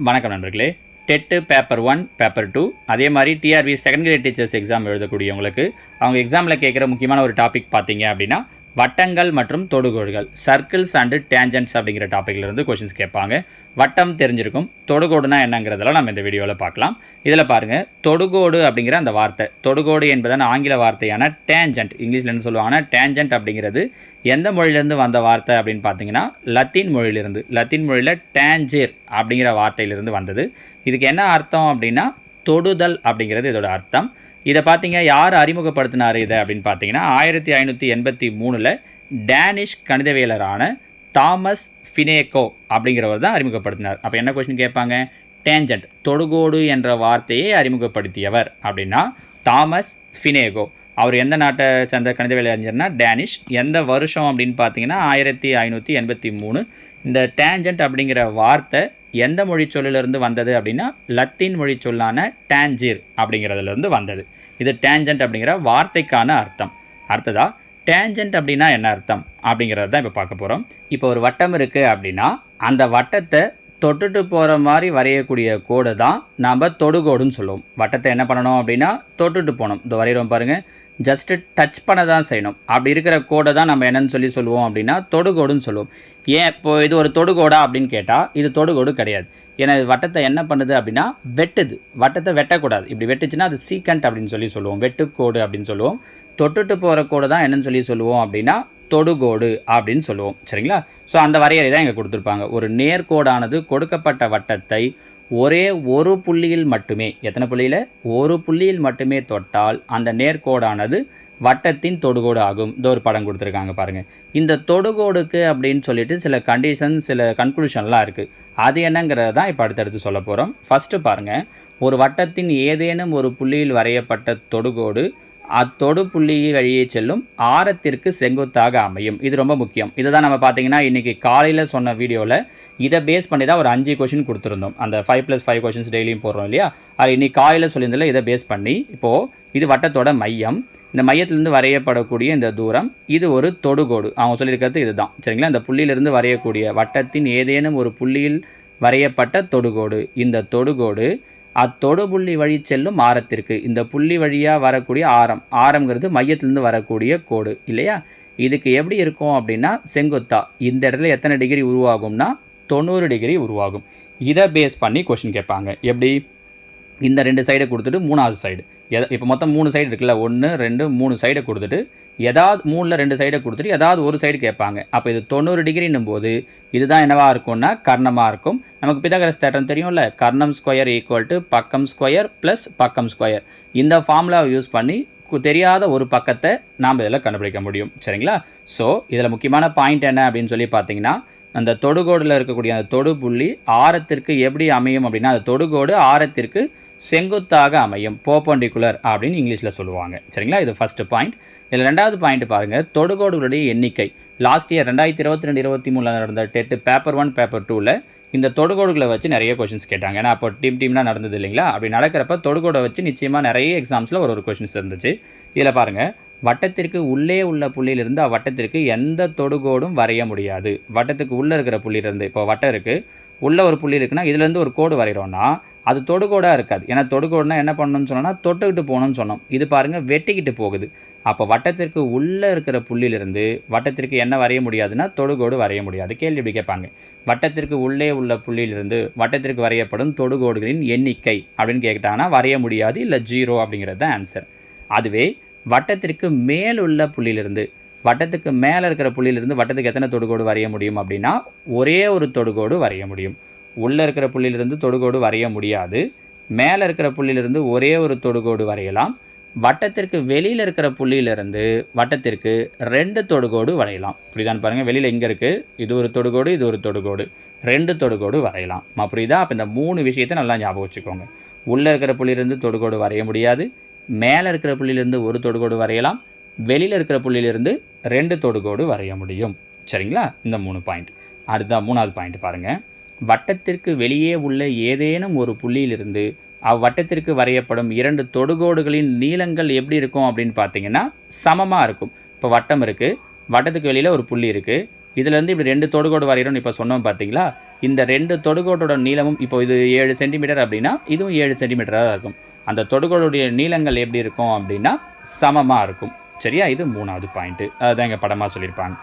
வணக்கம் நண்பர்களே. TET paper 1 paper 2 அதே மாதிரி TRB second grade teachers exam எழுதக்கூடியவங்களுக்கு அவங்க எக்ஸாமில் கேட்குற முக்கியமான ஒரு டாபிக் பார்த்தீங்க அப்படின்னா வட்டங்கள் மற்றும் தொடுகோடுகள், சர்க்கிள்ஸ் அண்டு டேஞ்சன்ட்ஸ் அப்படிங்கிற டாப்பிக்லேருந்து கொஷின்ஸ் கேட்பாங்க. வட்டம் தெரிஞ்சிருக்கும், தொடுகோடுனா என்னங்கிறதெல்லாம் நம்ம இந்த வீடியோவில் பார்க்கலாம். இதில் பாருங்கள், தொடுகோடு அப்படிங்கிற அந்த வார்த்தை, தொடுகோடு என்பதான ஆங்கில வார்த்தையான டேஞ்சன்ட், இங்கிலீஷில் என்ன சொல்லுவாங்கன்னா டேஞ்சன்ட் அப்படிங்கிறது எந்த மொழியிலேருந்து வந்த வார்த்தை அப்படின்னு பார்த்தீங்கன்னா லத்தீன் மொழியிலிருந்து. லத்தீன் மொழியில் டேஞ்சேர் அப்படிங்கிற வார்த்தையிலிருந்து வந்தது. இதுக்கு என்ன அர்த்தம் அப்படின்னா தொடுதல் அப்படிங்கிறது இதோட அர்த்தம். இதை பார்த்தீங்க யார் அறிமுகப்படுத்தினார் இதை அப்படின்னு பார்த்தீங்கன்னா 1583 டேனிஷ் கணிதவியலரான தாமஸ் ஃபினேகோ அப்படிங்கிறவர் தான் அறிமுகப்படுத்தினார். அப்போ என்ன கொஸ்டின் கேட்பாங்க, டேஞ்சன்ட் தொடுகோடு என்ற வார்த்தையை அறிமுகப்படுத்தியவர் அப்படின்னா தாமஸ் ஃபினேகோ. அவர் எந்த நாட்டை சேர்ந்த கணிதவியல் அறிஞர்னா டேனிஷ். எந்த வருஷம் அப்படின்னு பார்த்தீங்கன்னா 1583. இந்த டேஞ்சன்ட் அப்படிங்கிற வார்த்தை எந்த மொழி சொல்லிலிருந்து வந்தது அப்படின்னா லத்தீன் மொழி சொல்லான டேஞ்சீர் அப்படிங்கிறதுலேருந்து வந்தது. இது டேஞ்சன்ட் அப்படிங்கிற வார்த்தைக்கான அர்த்தம். அடுத்ததா டேஞ்சன்ட் அப்படின்னா என்ன அர்த்தம் அப்படிங்கிறது தான் இப்போ பார்க்க போகிறோம். இப்போ ஒரு வட்டம் இருக்குது அப்படின்னா அந்த வட்டத்தை தொட்டுட்டு போகிற மாதிரி வரையக்கூடிய கோடு தான் நாம் தொடுகோடுன்னு சொல்லுவோம். வட்டத்தை என்ன பண்ணணும் அப்படின்னா தொட்டுட்டு போகணும். இந்த வரைகிறோம் பாருங்கள், ஜஸ்ட்டு டச் பண்ண தான் செய்யணும். அப்படி இருக்கிற கோடை தான் நம்ம என்னென்னு சொல்லுவோம் அப்படின்னா தொடுகோடுன்னு சொல்லுவோம். ஏன் இப்போது இது ஒரு தொடுகோடா அப்படின்னு கேட்டால் இது தொடுகோடு கிடையாது. ஏன்னா இது வட்டத்தை என்ன பண்ணுது அப்படின்னா வெட்டுது. வட்டத்தை வெட்டக்கூடாது. இப்படி வெட்டுச்சுன்னா அது சீக்கண்ட் அப்படின்னு சொல்லுவோம், வெட்டுக்கோடு அப்படின்னு சொல்லுவோம். தொட்டுட்டு போகிற கோடு தான் என்னன்னு சொல்லுவோம் அப்படின்னா தொடுகோடு அப்படின்னு சொல்லுவோம். சரிங்களா? ஸோ அந்த வரையறை தான் இங்கே கொடுத்துருப்பாங்க. ஒரு நேர்கோடானது கொடுக்கப்பட்ட வட்டத்தை ஒரே ஒரு புள்ளியில் மட்டுமே, எத்தனை புள்ளியில், ஒரு புள்ளியில் மட்டுமே தொட்டால் அந்த நேர்கோடானது வட்டத்தின் தொடுகோடு ஆகும். இந்த ஒரு படம் கொடுத்துருக்காங்க பாருங்கள். இந்த தொடுகோடுக்கு அப்படின்னு சொல்லிட்டு சில கண்டிஷன், சில கன்க்ளூஷன்லாம் இருக்குது. அது என்னங்கிறத தான் இப்போ அடுத்தடுத்து சொல்ல போகிறோம். ஃபஸ்ட்டு பாருங்கள், ஒரு வட்டத்தின் ஏதேனும் ஒரு புள்ளியில் வரையப்பட்ட தொடுகோடு அத்தொடு புள்ளி வழியே செல்லும் ஆரத்திற்கு செங்குத்தாக அமையும். இது ரொம்ப முக்கியம். இதை தான் நம்ம பார்த்தீங்கன்னா இன்றைக்கி காலையில் சொன்ன வீடியோவில் இதை பேஸ் பண்ணி தான் ஒரு 5 கொஷின் கொடுத்துருந்தோம். அந்த 5+5 கொஷின்ஸ் டெய்லியும் போடுறோம் இல்லையா, அது இன்றைக்கி காலையில் சொல்லியிருந்தால இதை பேஸ் பண்ணி இப்போது இது வட்டத்தோட மையம், இந்த மையத்திலிருந்து வரையப்படக்கூடிய இந்த தூரம், இது ஒரு தொடுகோடு. அவங்க சொல்லியிருக்கிறது இதுதான். சரிங்களா? இந்த புள்ளியிலிருந்து வரையக்கூடிய வட்டத்தின் ஏதேனும் ஒரு புள்ளியில் வரையப்பட்ட தொடுகோடு, இந்த தொடுகோடு அத்தொடு புள்ளி வழி செல்லும் ஆரத்திற்கு, இந்த புள்ளி வழியாக வரக்கூடிய ஆரம்ங்கிறது மையத்திலிருந்து வரக்கூடிய கோடு இல்லையா, இதுக்கு எப்படி இருக்கும் அப்படின்னா செங்குத்தா இந்த இடத்துல எத்தனை டிகிரி உருவாகும்னா 90 டிகிரி உருவாகும். இதை பேஸ் பண்ணி கொஷின் கேட்பாங்க. எப்படி, இந்த 2 சைடை கொடுத்துட்டு 3வது சைடு, இப்போ மொத்தம் 3 சைடு இருக்குல்ல, 1 2 3 சைடை கொடுத்துட்டு ஏதாவது 3ல் 2 சைடை கொடுத்துட்டு ஏதாவது ஒரு சைடு கேட்பாங்க. அப்போ இது 90 டிகிரின்னும் போது இதுதான் என்னவாக இருக்கும்னா கர்ணமாக இருக்கும். நமக்கு பிதாகரஸ் தேற்றம் தெரியும்ல, கர்ணம் ஸ்கொயர் ஈக்குவல் டு பக்கம் ஸ்கொயர் ப்ளஸ் பக்கம் ஸ்கொயர். இந்த ஃபார்முலாவை யூஸ் பண்ணி தெரியாத ஒரு பக்கத்தை நாம் இதில் கண்டுபிடிக்க முடியும். சரிங்களா? ஸோ இதில் முக்கியமான பாயிண்ட் என்ன அப்படின்னு சொல்லி பார்த்தீங்கன்னா, அந்த தொடுகோடில் இருக்கக்கூடிய அந்த தொடு புள்ளி ஆரத்திற்கு எப்படி அமையும் அப்படின்னா அந்த தொடுகோடு ஆரத்திற்கு செங்குத்தாக அமையும், பர்பெண்டிகுலர் அப்படின்னு இங்கிலீஷில் சொல்லுவாங்க. சரிங்களா? இது ஃபஸ்ட்டு பாயிண்ட். இதில் 2வது பாயிண்ட் பாருங்கள், தொடுகோடுகளுடைய எண்ணிக்கை. லாஸ்ட் இயர் 2022-23 நடந்த டெட்டு பேப்பர் 1 பேப்பர் 2ல் இந்த தொடுகோடுகளை வச்சு நிறைய கொஷின்ஸ் கேட்டாங்க. ஏன்னா அப்போ டீம்லாம் நடந்தது இல்லைங்களா, அப்படி நடக்கிறப்ப தொடுகோடை வச்சு நிச்சயமாக நிறைய எக்ஸாம்ஸில் ஒரு கொஷின்ஸ் இருந்துச்சு. இதில் பாருங்கள், வட்டத்திற்கு உள்ளே உள்ள புள்ளியிலிருந்து அவ்வட்டத்திற்கு எந்த தொடுகோடும் வரைய முடியாது. வட்டத்துக்கு உள்ளே இருக்கிற புள்ளியிலிருந்து, இப்போ வட்டம் இருக்குது, உள்ளே ஒரு புள்ளி இருக்குன்னா இதுலேருந்து ஒரு கோடு வரைகிறோன்னா அது தொடுகோடாக இருக்காது. ஏன்னா தொடுகோடுனா என்ன பண்ணணும்னு சொன்னோன்னா தொட்டுக்கிட்டு போகணும்னு சொன்னோம். இது பாருங்கள் வெட்டிக்கிட்டு போகுது. அப்போ வட்டத்திற்கு உள்ளே இருக்கிற புள்ளியிலிருந்து வட்டத்திற்கு என்ன வரைய முடியாதுன்னா தொடுகோடு வரைய முடியாது. கேள்வி இப்படி கேட்பாங்க, வட்டத்திற்கு உள்ளே உள்ள புள்ளியிலிருந்து வட்டத்திற்கு வரையப்படும் தொடுகோடுகளின் எண்ணிக்கை அப்படின்னு கேட்டாங்கன்னா வரைய முடியாது, இல்லை 0 அப்படிங்கிறது தான் ஆன்சர். அதுவே வட்டத்திற்கு மேல் உள்ள புள்ளியிலிருந்து, வட்டத்துக்கு மேலே இருக்கிற புள்ளியிலிருந்து வட்டத்துக்கு எத்தனை தொடுகோடு வரைய முடியும் அப்படின்னா ஒரே ஒரு தொடுகோடு வரைய முடியும். உள்ளே இருக்கிற புள்ளியிலிருந்து தொடுகோடு வரைய முடியாது. மேலே இருக்கிற புள்ளியிலிருந்து ஒரே ஒரு தொடுகோடு வரையலாம். வட்டத்திற்கு வெளியில் இருக்கிற புள்ளியிலிருந்து வட்டத்திற்கு 2 தொடுகோடு வரையலாம். இப்படிதான் பாருங்கள், வெளியில் இங்கே இருக்குது, இது ஒரு தொடுகோடு, இது ஒரு தொடுகோடு, 2 தொடுகோடு வரையலாம். புரியுதா? அப்போ இந்த 3 விஷயத்தை நல்லா ஞாபகம் வச்சுக்கோங்க. உள்ளே இருக்கிற புள்ளியிலிருந்து தொடுகோடு வரைய முடியாது, மேலே இருக்கிற புள்ளியிலிருந்து ஒரு தொடுகோடு வரையலாம், வெளியில் இருக்கிற புள்ளியிலிருந்து 2 தொடுகோடு வரைய முடியும். சரிங்களா? இந்த 3 பாயிண்ட். அடுத்த 3வது பாயிண்ட் பாருங்கள், வட்டத்திற்கு வெளியே உள்ள ஏதேனும் ஒரு புள்ளியிலிருந்து அவ்வட்டத்திற்கு வரையப்படும் 2 தொடுகோடுகளின் நீளங்கள் எப்படி இருக்கும் அப்படின்னு பார்த்தீங்கன்னா சமமாக இருக்கும். இப்போ வட்டம் இருக்குது, வட்டத்துக்கு வெளியில் ஒரு புள்ளி இருக்குது, இதுலேருந்து இப்படி 2 தொடுகோடு வரைகிறோம்னு இப்போ சொன்னோம் பார்த்தீங்களா, இந்த 2 தொடுகோட்டோட நீளமும் இப்போ இது 7 சென்டிமீட்டர் அப்படின்னா இதுவும் 7 சென்டிமீட்டராக தான் இருக்கும். அந்த தொடுகோடுடைய நீளங்கள் எப்படி இருக்கும் அப்படின்னா சமமாக இருக்கும். சரியா? இது 3வது பாயிண்ட்டு. அதுதான் இங்கே படமாக சொல்லியிருப்பாங்க.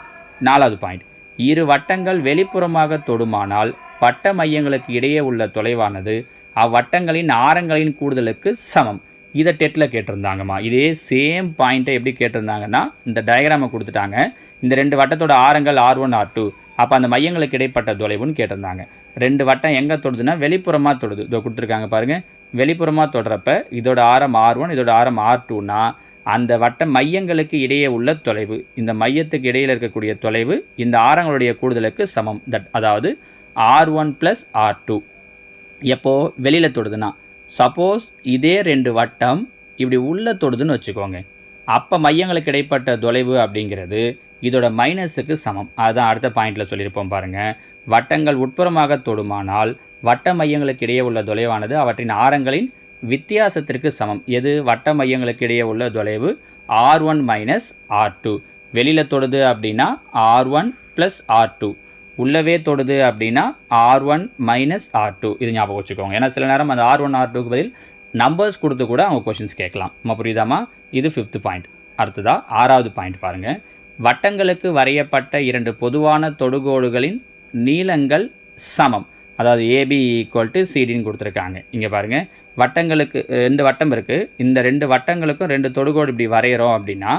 4வது பாயிண்ட், இரு வட்டங்கள் வெளிப்புறமாக தொடுமானால் வட்ட மையங்களுக்கு இடையே உள்ள தொலைவானது அவ்வட்டங்களின் ஆரங்களின் கூடுதலுக்கு சமம். இதை டெட்டில் கேட்டிருந்தாங்கம்மா. இதே சேம் பாயிண்ட்டை எப்படி கேட்டிருந்தாங்கன்னா, இந்த டயக்ராமை கொடுத்துட்டாங்க. இந்த 2 வட்டத்தோட ஆரங்கள் R1 R2, அப்போ அந்த மையங்களுக்கு இடைப்பட்ட தொலைவுன்னு கேட்டிருந்தாங்க. 2 வட்டம் எங்கே தொடுதுன்னா வெளிப்புறமாக தொடுது. இதோ கொடுத்துருக்காங்க பாருங்கள். வெளிப்புறமாக தொடுறப்ப இதோட ஆரம் R1, இதோட ஆரம் R2னா அந்த வட்ட மையங்களுக்கு இடையே உள்ள தொலைவு, இந்த மையத்துக்கு இடையில் இருக்கக்கூடிய தொலைவு இந்த ஆரங்களுடைய கூடுதலுக்கு சமம். அதாவது R1 + R2. எப்போ வெளியில் தொடுதுன்னா, சப்போஸ் இதே 2 வட்டம் இப்படி உள்ளே தொடுதுன்னு வச்சுக்கோங்க, அப்போ மையங்களுக்கு இடைப்பட்ட தொலைவு அப்படிங்கிறது இதோட மைனஸுக்கு சமம். அதுதான் அடுத்த பாயிண்டில் சொல்லியிருப்போம் பாருங்கள். வட்டங்கள் உட்புறமாக தொடுமானால் வட்ட மையங்களுக்கு இடையே உள்ள தொலைவானது அவற்றின் ஆரங்களின் வித்தியாசத்திற்கு சமம். எது? வட்ட மையங்களுக்கு இடையே உள்ள தொலைவு R1 - R2. வெளியில் தொடுது அப்படின்னா R1 + R2, உள்ளவே தொடுது அப்படின்னா R1 - R2. இது ஞாபகம் வச்சுக்கோங்க. ஏன்னா சில நேரம் அந்த R1 R2க்கு பதில் நம்பர்ஸ் கொடுத்து கூட அவங்க கொஷின்ஸ் கேட்கலாம். நம்ம புரியுதாமா? இது 5th பாயிண்ட். அடுத்ததா 6வது பாயிண்ட் பாருங்கள். வட்டங்களுக்கு வரையப்பட்ட 2 பொதுவான தொடுகோடுகளின் நீளங்கள் சமம். அதாவது AB = CDன்னு கொடுத்துருக்காங்க. இங்கே பாருங்கள், வட்டங்களுக்கு 2 வட்டம் இருக்குது. இந்த 2 வட்டங்களுக்கும் 2 தொடுகோடு இப்படி வரைகிறோம் அப்படின்னா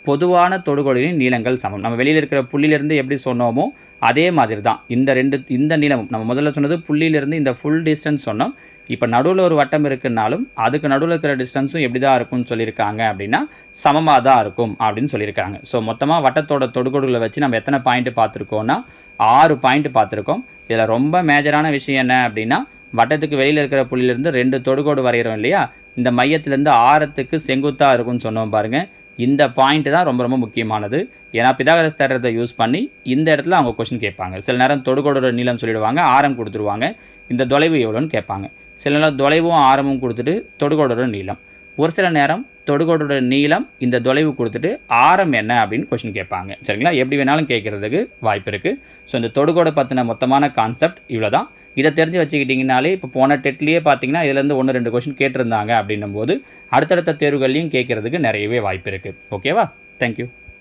பொதுவான தொடுகோடுகளின் நீளங்கள் சமம். நம்ம வெளியில் இருக்கிற புள்ளியிலிருந்து எப்படி சொன்னோமோ அதே மாதிரி தான் இந்த நீளமும். நம்ம முதல்ல சொன்னது புள்ளியிலிருந்து இந்த ஃபுல் டிஸ்டன்ஸ் சொன்னோம். இப்போ நடுவில் ஒரு வட்டம் இருக்குன்னாலும் அதுக்கு நடுவில் இருக்கிற டிஸ்டன்ஸும் எப்படி தான் இருக்கும்னு சொல்லியிருக்காங்க அப்படின்னா சமமாக தான் இருக்கும் அப்படின்னு சொல்லியிருக்காங்க. ஸோ மொத்தமாக வட்டத்தோட தொடுகோடுகளை வச்சு நம்ம எத்தனை பாயிண்ட் பார்த்துருக்கோன்னா 6 பாயிண்ட் பார்த்துருக்கோம். இதில் ரொம்ப மேஜரான விஷயம் என்ன அப்படின்னா, வட்டத்துக்கு வெளியில் இருக்கிற புள்ளியிலேருந்து 2 தொடுகோடு வரைகிறோம் இல்லையா, இந்த மையத்திலேருந்து ஆரத்துக்கு செங்குத்தாக இருக்கும்னு சொன்னோம் பாருங்கள். இந்த பாயிண்ட் தான் ரொம்ப ரொம்ப முக்கியமானது. ஏன்னா பிதாகரஸ் தேற்றத்தை யூஸ் பண்ணி இந்த இடத்துல அவங்க கொஷின் கேட்பாங்க. சில நேரம் தொடுகோடோட நீளம் சொல்லிடுவாங்க, ஆரம் கொடுத்துருவாங்க, இந்த தொலைவு எவ்வளோன்னு கேட்பாங்க. சில நேரம் தொலைவும் ஆரமும் கொடுத்துட்டு தொடுகோடோட நீளம். ஒரு சில நேரம் தொடுகோடோட நீளம் இந்த தொலைவு கொடுத்துட்டு ஆரம் என்ன அப்படின்னு கொஷின் கேட்பாங்க. சரிங்களா? எப்படி வேணாலும் கேட்குறதுக்கு வாய்ப்பு இருக்குது. ஸோ இந்த தொடுகோடை பற்றின மொத்தமான கான்செப்ட் இவ்வளோ தான். இதை தெரிஞ்சு வச்சுக்கிட்டிங்கனாலே இப்போ போன டெட்லேயே பார்த்தீங்கன்னா இதுலேருந்து 1-2 கொஷின் கேட்டிருந்தாங்க அப்படின்னும் போது அடுத்தடுத்த தேர்வுகள்லையும் கேட்குறதுக்கு நிறையவே வாய்ப்பு இருக்குது. ஓகேவா? தேங்க்யூ.